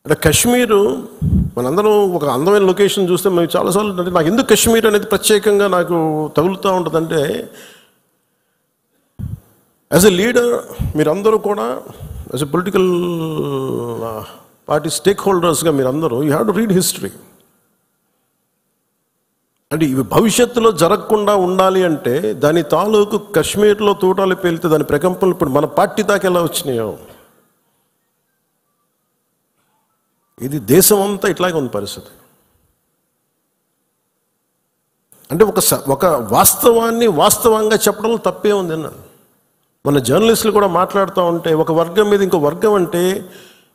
అంటే కశ్మీరు మనందరం ఒక అందమైన లొకేషన్ చూస్తే మేము చాలాసార్లు అంటే నాకు ఎందుకు కశ్మీర్ అనేది ప్రత్యేకంగా నాకు తగులుతూ ఉంటుందంటే యాజ్ ఎ లీడర్ మీరందరూ కూడా యాజ్ ఎ పొలిటికల్ పార్టీ స్టేక్ హోల్డర్స్గా మీరందరూ you have to read history. అంటే ఇవి భవిష్యత్తులో జరగకుండా ఉండాలి అంటే దాని తాలూకు కశ్మీర్లో తూటాలు పేలితే దాని ప్రకంపనలు ఇప్పుడు మన పార్టీ దాకా ఎలా వచ్చినాయో ఇది దేశం అంతా ఇట్లాగే ఉంది పరిస్థితి. అంటే ఒక వాస్తవాన్ని వాస్తవంగా చెప్పడంలో తప్పే ఉంది అన్న. మన జర్నలిస్టులు కూడా మాట్లాడుతూ ఉంటే ఒక వర్గం మీద ఇంకో వర్గం అంటే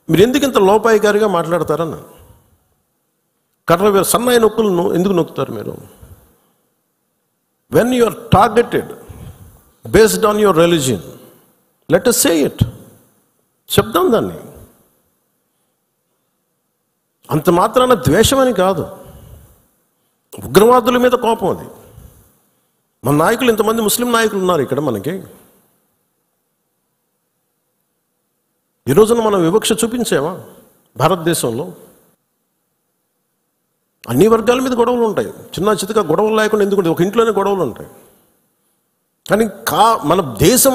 మీరు ఎందుకు ఇంత లోపాయికారిగా మాట్లాడతారన్న? కర్ర సన్నాయి నొక్కులను ఎందుకు నొక్కుతారు మీరు? When you are targeted based on your religion, let us say it, చెప్దాం దాన్ని. అంత మాత్రాన ద్వేషమని కాదు, ఉగ్రవాదుల మీద కోపం అది. మన నాయకులు ఇంతమంది ముస్లిం నాయకులు ఉన్నారు ఇక్కడ మనకి. ఈ రోజున మనం వివక్ష చూపించామా భారతదేశంలో? అన్ని వర్గాల మీద గొడవలు ఉంటాయి, చిన్న చితక గొడవలు లేకుండా ఎందుకుంటే ఒక ఇంట్లోనే గొడవలు ఉంటాయి. కానీ మన దేశం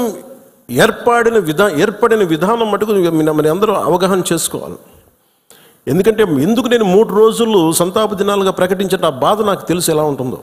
ఏర్పడిన విధానం మటుకు మన అందరూ అవగాహన చేసుకోవాలి. ఎందుకంటే ఎందుకు నేను 3 రోజులు సంతాప దినాలుగా ప్రకటించిన ఆ బాధ నాకు తెలుసు ఎలా ఉంటుందో.